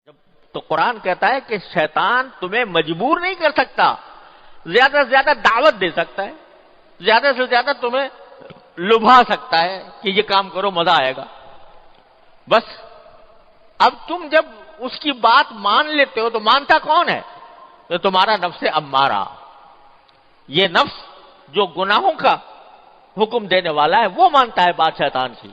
جب تو قرآن کہتا ہے کہ شیطان تمہیں مجبور نہیں کر سکتا، زیادہ سے زیادہ دعوت دے سکتا ہے، زیادہ سے زیادہ تمہیں لبھا سکتا ہے کہ یہ کام کرو مزہ آئے گا، بس۔ اب تم جب اس کی بات مان لیتے ہو تو مانتا کون ہے؟ تو تمہارا نفس امارہ، یہ نفس جو گناہوں کا حکم دینے والا ہے وہ مانتا ہے بات شیطان کی،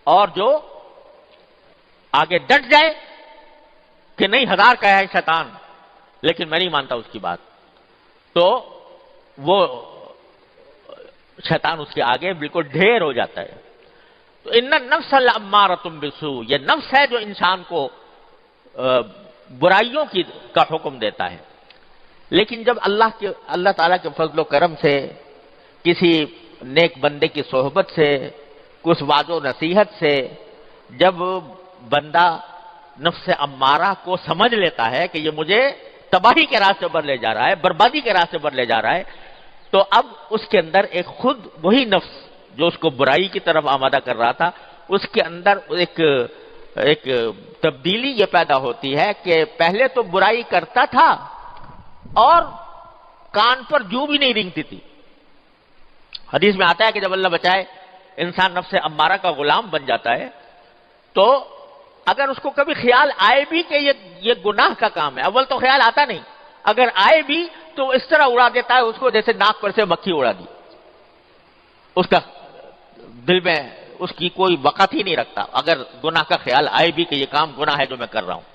اور جو آگے ڈٹ جائے کہ نہیں ہزار کا ہے شیطان لیکن میں نہیں مانتا اس کی بات، تو وہ شیطان اس کے آگے بالکل ڈھیر ہو جاتا ہے۔ تو ان النفس لامارۃ بالسوء، یہ نفس ہے جو انسان کو برائیوں کا حکم دیتا ہے۔ لیکن جب اللہ تعالیٰ کے فضل و کرم سے، کسی نیک بندے کی صحبت سے، کچھ وعظ و نصیحت سے جب بندہ نفس امارہ کو سمجھ لیتا ہے کہ یہ مجھے تباہی کے راستے پر لے جا رہا ہے، بربادی کے راستے پر لے جا رہا ہے، تو اب اس کے اندر ایک خود وہی نفس جو اس کو برائی کی طرف آمادہ کر رہا تھا، اس کے اندر ایک تبدیلی یہ پیدا ہوتی ہے کہ پہلے تو برائی کرتا تھا اور کان پر جو بھی نہیں رینگتی تھی۔ حدیث میں آتا ہے کہ جب اللہ بچائے انسان نفس امارہ کا غلام بن جاتا ہے تو اگر اس کو کبھی خیال آئے بھی کہ یہ گناہ کا کام ہے، اول تو خیال آتا نہیں، اگر آئے بھی تو اس طرح اڑا دیتا ہے اس کو جیسے ناک پر سے مکھی اڑا دی، اس کا دل میں اس کی کوئی وقت ہی نہیں رکھتا اگر گناہ کا خیال آئے بھی کہ یہ کام گناہ ہے جو میں کر رہا ہوں۔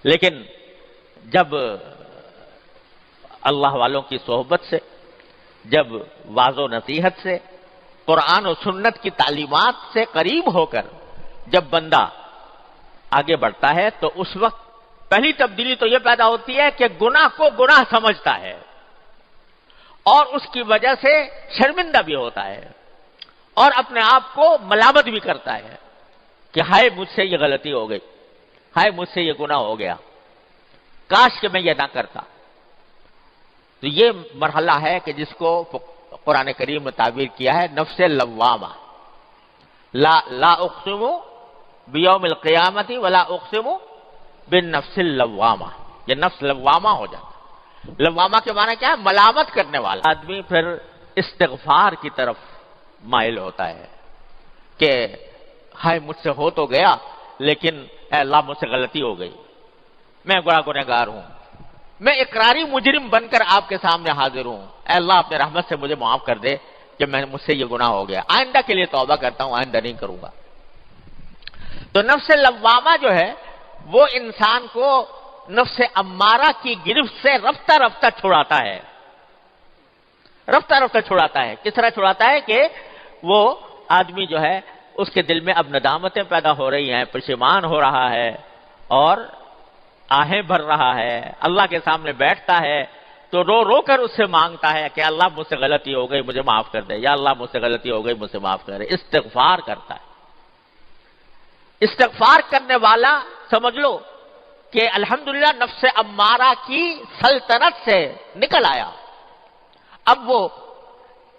لیکن جب اللہ والوں کی صحبت سے، جب واعظ و نصیحت سے، قرآن و سنت کی تعلیمات سے قریب ہو کر جب بندہ آگے بڑھتا ہے تو اس وقت پہلی تبدیلی تو یہ پیدا ہوتی ہے کہ گناہ کو گناہ سمجھتا ہے اور اس کی وجہ سے شرمندہ بھی ہوتا ہے اور اپنے آپ کو ملامت بھی کرتا ہے کہ ہائے مجھ سے یہ غلطی ہو گئی، ہائے مجھ سے یہ گناہ ہو گیا، کاش کہ میں یہ نہ کرتا۔ تو یہ مرحلہ ہے کہ جس کو قرآن کریم میں تعبیر کیا ہے نفس لوامہ، لا اقسم بیوم القیامت ولا اقسم بالنفس اللوامہ، یہ نفس لوامہ ہو جاتا۔ لوامہ کے معنی کیا ہے؟ ملامت کرنے والا آدمی پھر استغفار کی طرف مائل ہوتا ہے کہ ہائے مجھ سے ہو تو گیا لیکن اے اللہ مجھ سے غلطی ہو گئی، میں گنہگار ہوں، میں اقراری مجرم بن کر آپ کے سامنے حاضر ہوں، اے اللہ اپنے رحمت سے مجھے معاف کر دے کہ مجھ سے یہ گناہ ہو گیا، آئندہ کے لیے توبہ کرتا ہوں، آئندہ نہیں کروں گا۔ تو نفس لوامہ جو ہے وہ انسان کو نفس امارہ کی گرفت سے رفتہ رفتہ چھڑاتا ہے، رفتہ رفتہ چھڑاتا ہے۔ کس طرح چھڑاتا ہے کہ وہ آدمی جو ہے اس کے دل میں اب ندامتیں پیدا ہو رہی ہیں، پشیمان ہو رہا ہے اور آہیں بھر رہا ہے، اللہ کے سامنے بیٹھتا ہے تو رو رو کر اس سے مانگتا ہے کہ اللہ مجھ سے غلطی ہو گئی مجھے معاف کر دے، یا اللہ مجھ سے غلطی ہو گئی مجھ سے معاف کر دے، استغفار کرتا ہے۔ استغفار کرنے والا سمجھ لو کہ الحمدللہ نفس امارہ کی سلطنت سے نکل آیا، اب وہ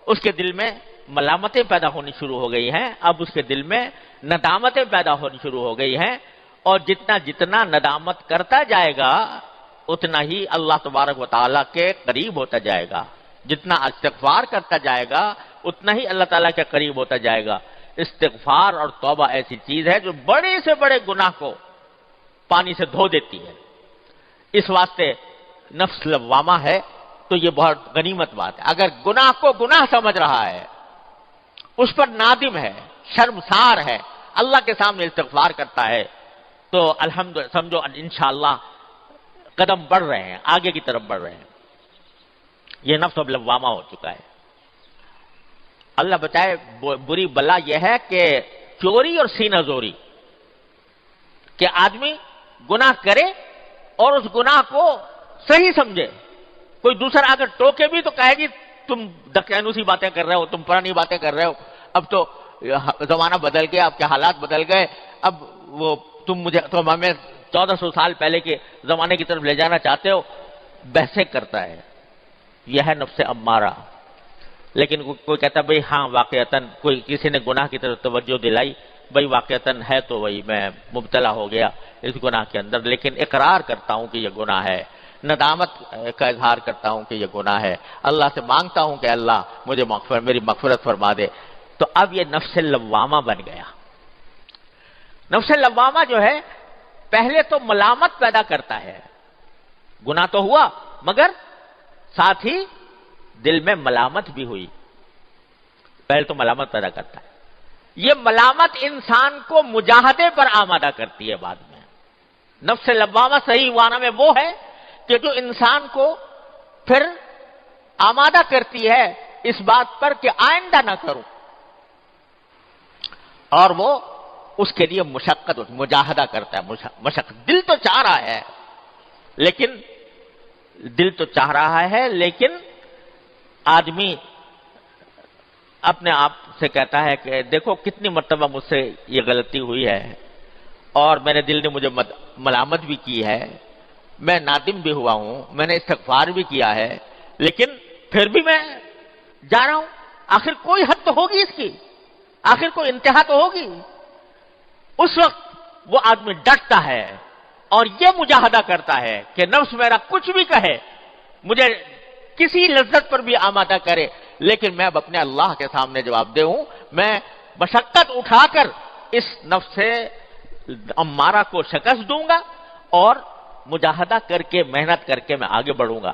اس کے دل میں ملامتیں پیدا ہونی شروع ہو گئی ہیں، اب اس کے دل میں ندامتیں پیدا ہونی شروع ہو گئی ہیں، اور جتنا ندامت کرتا جائے گا اتنا ہی اللہ تبارک و تعالیٰ کے قریب ہوتا جائے گا، جتنا استغفار کرتا جائے گا اتنا ہی اللہ تعالیٰ کے قریب ہوتا جائے گا۔ استغفار اور توبہ ایسی چیز ہے جو بڑے سے بڑے گناہ کو پانی سے دھو دیتی ہے، اس واسطے نفس لوامہ ہے تو یہ بہت غنیمت بات ہے۔ اگر گناہ کو گناہ سمجھ رہا ہے، اس پر نادم ہے، شرمسار ہے، اللہ کے سامنے استغفار کرتا ہے تو الحمدللہ سمجھو انشاءاللہ قدم بڑھ رہے ہیں، آگے کی طرف بڑھ رہے ہیں۔ یہ نفس اب لوامہ ہو چکا ہے۔ اللہ بچائے بری بلا یہ ہے کہ چوری اور سینہ زوری، کہ آدمی گناہ کرے اور اس گناہ کو صحیح سمجھے، کوئی دوسرا اگر ٹوکے بھی تو کہے گی تم دقیانوسی باتیں کر رہے ہو، تم پرانی باتیں کر رہے ہو، اب تو زمانہ بدل گیا، اب کے حالات بدل گئے، اب وہ تم ہمیں 1400 سال پہلے کے زمانے کی طرف لے جانا چاہتے ہو، بحثیں کرتا ہے۔ یہ ہے نفس امارہ۔ لیکن کوئی کہتا ہے بھئی ہاں واقعتاً کوئی کسی نے گناہ کی طرف توجہ دلائی بھائی واقعتاً ہے تو وہی میں مبتلا ہو گیا اس گناہ کے اندر، لیکن اقرار کرتا ہوں کہ یہ گناہ ہے، ندامت کا اظہار کرتا ہوں کہ یہ گناہ ہے، اللہ سے مانگتا ہوں کہ اللہ مجھے میری مغفرت فرما دے۔ تو اب یہ نفس لوامہ بن گیا۔ نفس لوامہ جو ہے پہلے تو ملامت پیدا کرتا ہے، گناہ تو ہوا مگر ساتھ ہی دل میں ملامت بھی ہوئی، پہلے تو ملامت پیدا کرتا ہے۔ یہ ملامت انسان کو مجاہدے پر آمادہ کرتی ہے بعد میں۔ نفس لوامہ صحیح معنی میں وہ ہے کہ جو انسان کو پھر آمادہ کرتی ہے اس بات پر کہ آئندہ نہ کروں، اور وہ اس کے لیے مشقت مجاہدہ کرتا ہے، مشقت۔ دل تو چاہ رہا ہے لیکن آدمی اپنے آپ سے کہتا ہے کہ دیکھو کتنی مرتبہ مجھ سے یہ غلطی ہوئی ہے اور میرے دل نے مجھے ملامت بھی کی ہے، میں نادم بھی ہوا ہوں، میں نے استغفار بھی کیا ہے، لیکن پھر بھی میں جا رہا ہوں۔ آخر کوئی حد تو ہوگی اس کی، آخر کوئی انتہا تو ہوگی۔ اس وقت وہ آدمی ڈٹتا ہے اور یہ مجاہدہ کرتا ہے کہ نفس میرا کچھ بھی کہے، مجھے کسی لذت پر بھی آمادہ کرے، لیکن میں اب اپنے اللہ کے سامنے جواب دہ ہوں، میں مشقت اٹھا کر اس نفس امارہ کو شکست دوں گا اور مجاہدہ کر کے محنت کر کے میں آگے بڑھوں گا۔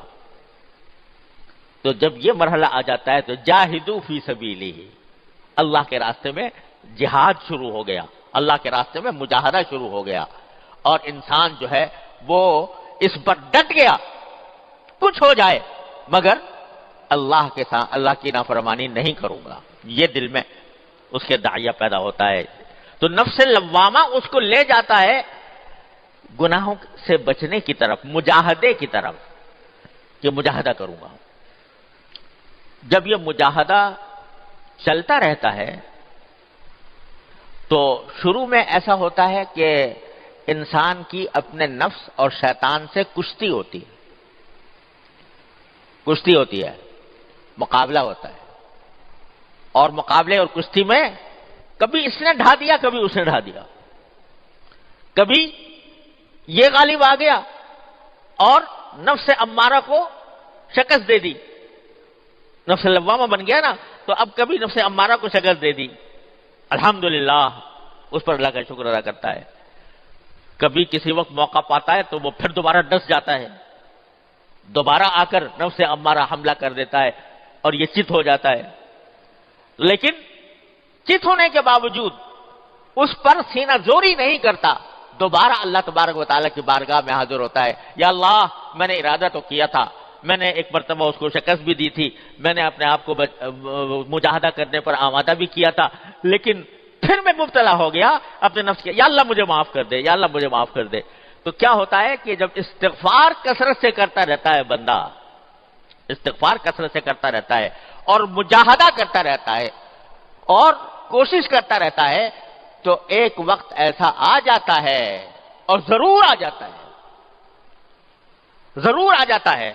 تو جب یہ مرحلہ آ جاتا ہے تو جاہدوا فی سبیلہ، اللہ کے راستے میں جہاد شروع ہو گیا، اللہ کے راستے میں مجاہدہ شروع ہو گیا، اور انسان جو ہے وہ اس پر ڈٹ گیا، کچھ ہو جائے مگر اللہ کے ساتھ اللہ کی نافرمانی نہیں کروں گا، یہ دل میں اس کے داعیہ پیدا ہوتا ہے۔ تو نفس لوامہ اس کو لے جاتا ہے گناہوں سے بچنے کی طرف، مجاہدے کی طرف، کہ مجاہدہ کروں گا۔ جب یہ مجاہدہ چلتا رہتا ہے تو شروع میں ایسا ہوتا ہے کہ انسان کی اپنے نفس اور شیطان سے کشتی ہوتی ہے، مقابلہ ہوتا ہے، اور مقابلے اور کشتی میں کبھی اس نے ڈھا دیا کبھی اس نے ڈھا دیا، کبھی یہ غالب آ گیا اور نفس امارہ کو شکست دے دی، نفس لوامہ بن گیا نا، تو اب کبھی نفس امارہ کو شکست دے دی، الحمدللہ اس پر اللہ کا شکر ادا کرتا ہے۔ کبھی کسی وقت موقع پاتا ہے تو وہ پھر دوبارہ ڈس جاتا ہے، دوبارہ آ کر نفس امارہ حملہ کر دیتا ہے اور یہ چت ہو جاتا ہے، لیکن چت ہونے کے باوجود اس پر سینہ زوری نہیں کرتا، دوبارہ اللہ تبارک و تعالیٰ کی بارگاہ میں حاضر ہوتا ہے، یا اللہ میں نے ارادہ تو کیا تھا، میں نے ایک مرتبہ اس کو شکست بھی دی تھی، میں نے اپنے آپ کو مجاہدہ کرنے پر آمادہ بھی کیا تھا، لیکن پھر میں مبتلا ہو گیا اپنے نفس کے، یا اللہ مجھے معاف کر دے، یا اللہ مجھے معاف کر دے۔ تو کیا ہوتا ہے کہ جب استغفار کثرت سے کرتا رہتا ہے بندہ، استغفار کثرت سے کرتا رہتا ہے اور مجاہدہ کرتا رہتا ہے اور کوشش کرتا رہتا ہے، تو ایک وقت ایسا آ جاتا ہے، اور ضرور آ جاتا ہے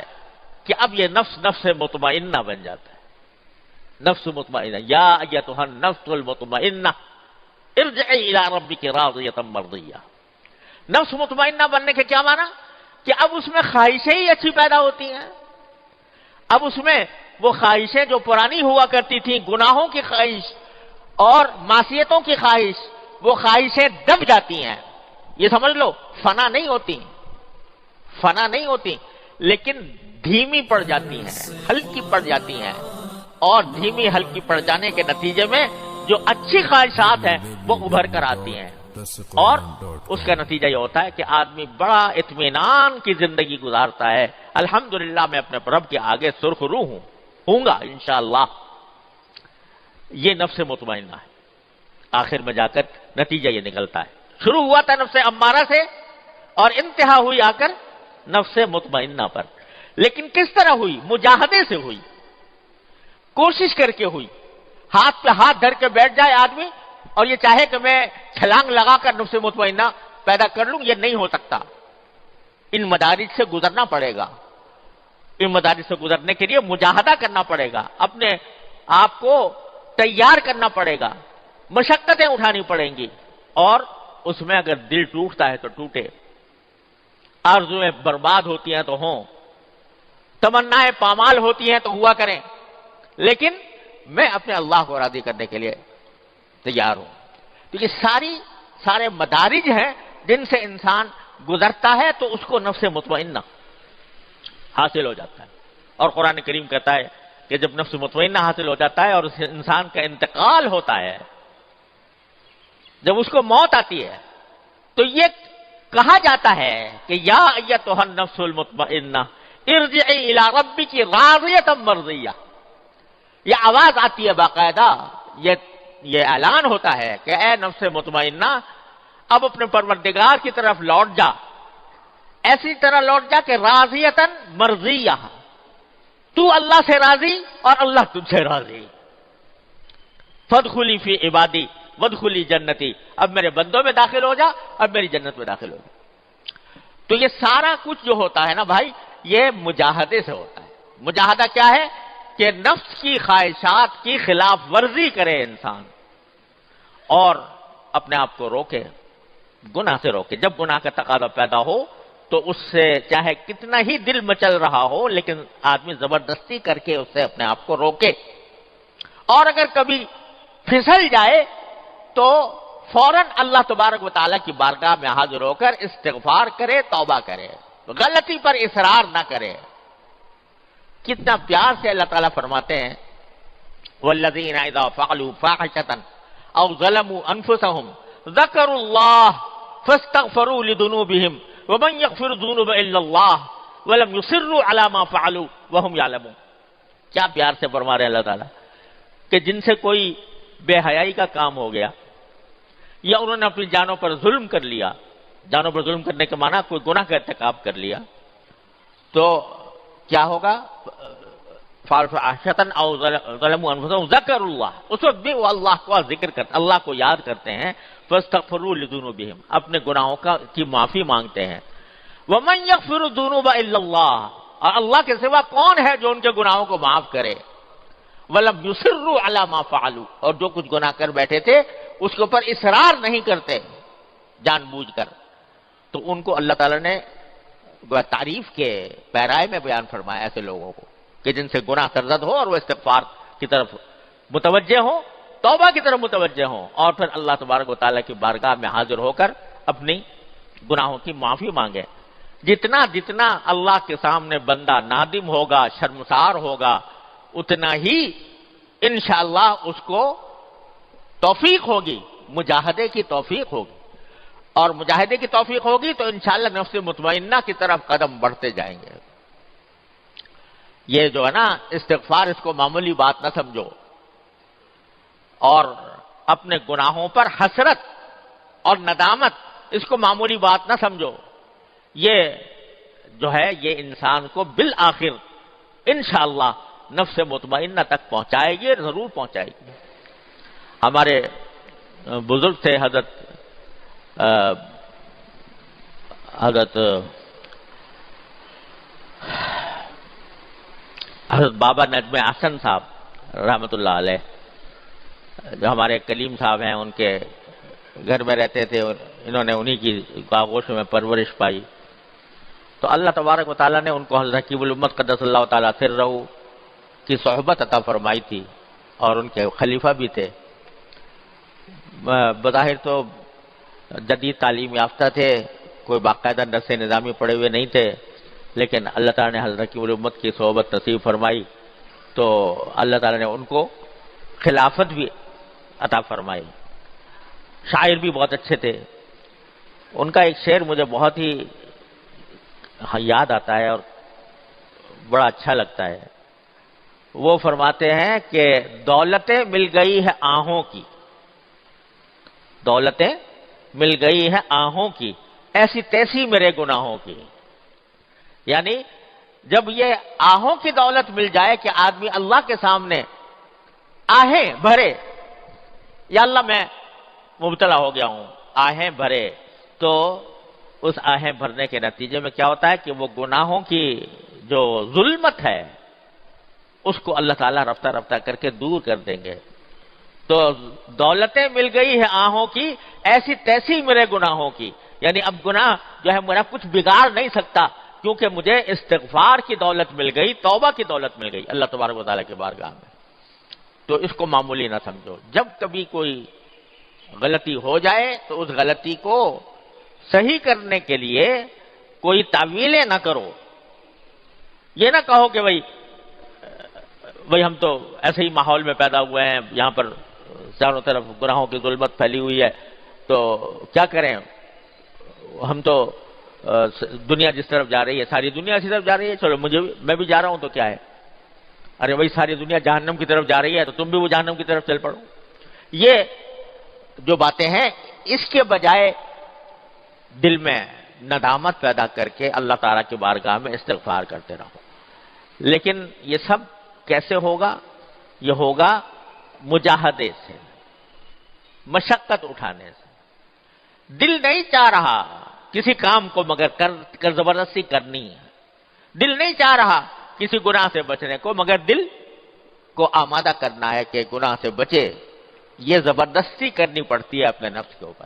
کہ اب یہ نفس مطمئنہ بن جاتا ہے، نفس مطمئنہ، یا ایتھا النفس المطمئنہ ارجعی الی ربک راضیۃ مرضیہ۔ نفس مطمئنہ بننے کے کیا معنی؟ کہ اب اس میں خواہشیں ہی اچھی پیدا ہوتی ہیں، اب اس میں وہ خواہشیں جو پرانی ہوا کرتی تھیں، گناہوں کی خواہش اور معصیتوں کی خواہش، وہ خواہشیں دب جاتی ہیں، یہ سمجھ لو فنا نہیں ہوتی، لیکن دھیمی پڑ جاتی ہیں، ہلکی پڑ جاتی ہیں، اور دھیمی ہلکی پڑ جانے کے نتیجے میں جو اچھی خواہشات ہیں وہ ابھر کر آتی ہیں، اور اس کا نتیجہ یہ ہوتا ہے کہ آدمی بڑا اطمینان کی زندگی گزارتا ہے، الحمدللہ میں اپنے رب کے آگے سرخ روح ہوں گا انشاءاللہ۔ یہ نفس مطمئنہ ہے، آخر میں جا کر نتیجہ یہ نکلتا ہے، شروع ہوا تھا نفس امارہ سے اور انتہا ہوئی آ کر نفس مطمئنہ پر، لیکن کس طرح ہوئی؟ مجاہدے سے ہوئی، کوشش کر کے ہوئی، ہاتھ پہ ہاتھ دھر کے بیٹھ جائے آدمی اور یہ چاہے کہ میں چھلانگ لگا کر نفس مطمئنہ پیدا کر لوں، یہ نہیں ہو سکتا، ان مدارج سے گزرنا پڑے گا، ان مدارج سے گزرنے کے لیے مجاہدہ کرنا پڑے گا، اپنے آپ کو تیار کرنا پڑے گا، مشقتیں اٹھانی پڑیں گی، اور اس میں اگر دل ٹوٹتا ہے تو ٹوٹے، آرزویں برباد ہوتی ہیں تو ہوں، تمنائیں پامال ہوتی ہیں تو ہوا کریں، لیکن میں اپنے اللہ کو راضی کرنے کے لیے تیار ہوں۔ تو یہ سارے مدارج ہیں جن سے انسان گزرتا ہے تو اس کو نفس مطمئنہ حاصل ہو جاتا ہے۔ اور قرآن کریم کہتا ہے کہ جب نفس مطمئنہ حاصل ہو جاتا ہے اور اس انسان کا انتقال ہوتا ہے، جب اس کو موت آتی ہے، تو یہ کہا جاتا ہے کہ یا ایتھا النفس المطمئنہ ارجعی الی ربک راضیۃ مرضیہ۔ یہ آواز آتی ہے باقاعدہ، یہ اعلان ہوتا ہے کہ اے نفس مطمئنہ اب اپنے پروردگار کی طرف لوٹ جا، ایسی طرح لوٹ جا کہ راضیۃ مرضیہ، تو اللہ سے راضی اور اللہ تجھ سے راضی۔ فادخلی فی عبادی وادخلی جنتی، اب میرے بندوں میں داخل ہو جا، اب میری جنت میں داخل ہو جا۔ تو یہ سارا کچھ جو ہوتا ہے نا بھائی، یہ مجاہدے سے ہوتا ہے۔ مجاہدہ کیا ہے؟ کہ نفس کی خواہشات کی خلاف ورزی کرے انسان اور اپنے آپ کو روکے، گناہ سے روکے۔ جب گناہ کا تقاضا پیدا ہو تو اس سے چاہے کتنا ہی دل مچل رہا ہو، لیکن آدمی زبردستی کر کے اس سے اپنے آپ کو روکے، اور اگر کبھی پھسل جائے تو فوراً اللہ تبارک و تعالیٰ کی بارگاہ میں حاضر ہو کر استغفار کرے، توبہ کرے، غلطی پر اصرار نہ کرے۔ کتنا پیار سے اللہ تعالیٰ فرماتے ہیں والذین اذا فعلوا فاحشۃ او ظلموا انفسهم ذکروا اللہ فاستغفروا لذنوبهم ومن یغفر الذنوب الا اللہ ولم یصروا علی ما فعلوا وهم یعلمون۔ کیا پیار سے فرما رہے ہیں اللہ تعالیٰ کہ جن سے کوئی بے حیائی کا کام ہو گیا یا انہوں نے اپنی جانوں پر ظلم کر لیا، جانوں پر ظلم کرنے کے معنی کوئی گناہ کا ارتکاب کر لیا، تو کیا ہوگا؟ فاحشۃ او ظلموا انفسهم ذکروا اللہ، اس وقت بھی وہ اللہ کو ذکر کرتے، اللہ کو یاد کرتے ہیں، فاستغفروا لذنوبهم، اپنے گناہوں کی معافی مانگتے ہیں۔ ومن یغفر الذنوب الا اللہ، اور اللہ کے سوا کون ہے جو ان کے گناہوں کو معاف کرے؟ ولم یصروا علی ما فعلوا، اور جو کچھ گناہ کر بیٹھے تھے اس کے اوپر اصرار نہیں کرتے جان بوجھ کر، تو ان کو اللہ تعالیٰ نے تعریف کے پیرائے میں بیان فرمایا ایسے لوگوں کو کہ جن سے گناہ سرزد ہو اور وہ استغفار کی طرف متوجہ ہوں، توبہ کی طرف متوجہ ہوں، اور پھر اللہ تبارک و تعالیٰ کی بارگاہ میں حاضر ہو کر اپنی گناہوں کی معافی مانگے۔ جتنا اللہ کے سامنے بندہ نادم ہوگا، شرمسار ہوگا، اتنا ہی انشاءاللہ اس کو توفیق ہوگی، مجاہدے کی توفیق ہوگی، اور مجاہدے کی توفیق ہوگی تو انشاءاللہ نفس مطمئنہ کی طرف قدم بڑھتے جائیں گے۔ یہ جو ہے نا استغفار، اس کو معمولی بات نہ سمجھو، اور اپنے گناہوں پر حسرت اور ندامت، اس کو معمولی بات نہ سمجھو۔ یہ جو ہے یہ انسان کو بالآخر انشاءاللہ نفس مطمئنہ تک پہنچائے گی، ضرور پہنچائے گی۔ ہمارے بزرگ تھے حضرت بابا نجم احسن صاحب رحمۃ اللہ علیہ، جو ہمارے کلیم صاحب ہیں، ان کے گھر میں رہتے تھے، انہوں نے انہی کی آغوش میں پرورش پائی، تو اللہ تبارک و تعالیٰ نے ان کو حضرت حکیم الامت قدس اللہ تعالیٰ سرہ کی صحبت عطا فرمائی تھی، اور ان کے خلیفہ بھی تھے۔ بظاہر تو جدید تعلیم یافتہ تھے، کوئی باقاعدہ درس نظامی پڑھے ہوئے نہیں تھے، لیکن اللہ تعالیٰ نے حضرت حکیم الامت کی صحبت نصیب فرمائی تو اللہ تعالیٰ نے ان کو خلافت بھی عطا فرمائی۔ شاعر بھی بہت اچھے تھے، ان کا ایک شعر مجھے بہت ہی یاد آتا ہے اور بڑا اچھا لگتا ہے۔ وہ فرماتے ہیں کہ دولتیں مل گئی ہے آہوں کی، دولتیں مل گئی ہے آہوں کی، ایسی تیسی میرے گناہوں کی۔ یعنی جب یہ آہوں کی دولت مل جائے کہ آدمی اللہ کے سامنے آہیں بھرے، یا اللہ میں مبتلا ہو گیا ہوں، آہیں بھرے، تو اس آہیں بھرنے کے نتیجے میں کیا ہوتا ہے کہ وہ گناہوں کی جو ظلمت ہے اس کو اللہ تعالیٰ رفتہ رفتہ کر کے دور کر دیں گے، تو دولتیں مل گئی ہے آہوں کی، ایسی تیسی میرے گناہوں کی، یعنی اب گناہ جو ہے میرا کچھ بگاڑ نہیں سکتا، کیونکہ مجھے استغفار کی دولت مل گئی، توبہ کی دولت مل گئی اللہ تبارک و تعالیٰ کے بارگاہ میں۔ تو اس کو معمولی نہ سمجھو، جب کبھی کوئی غلطی ہو جائے تو اس غلطی کو صحیح کرنے کے لیے کوئی تعویلیں نہ کرو، یہ نہ کہو کہ بھئی ہم تو ایسے ہی ماحول میں پیدا ہوئے ہیں، یہاں پر چاروں طرف گناہوں کی ظلمت پھیلی ہوئی ہے، تو کیا کریں، ہم تو دنیا جس طرف جا رہی ہے ساری دنیا اسی طرف جا رہی ہے، چلو میں بھی جا رہا ہوں تو کیا ہے، ارے بھائی ساری دنیا جہنم کی طرف جا رہی ہے تو تم بھی وہ جہنم کی طرف چل پڑو۔ یہ جو باتیں ہیں اس کے بجائے دل میں ندامت پیدا کر کے اللہ تعالیٰ کی بارگاہ میں استغفار کرتے رہو۔ لیکن یہ سب کیسے ہوگا؟ یہ ہوگا مجاہدے سے، مشقت اٹھانے سے۔ دل نہیں چاہ رہا کسی کام کو مگر کر زبردستی کرنی ہے، دل نہیں چاہ رہا کسی گناہ سے بچنے کو مگر دل کو آمادہ کرنا ہے کہ گناہ سے بچے، یہ زبردستی کرنی پڑتی ہے اپنے نفس کے اوپر۔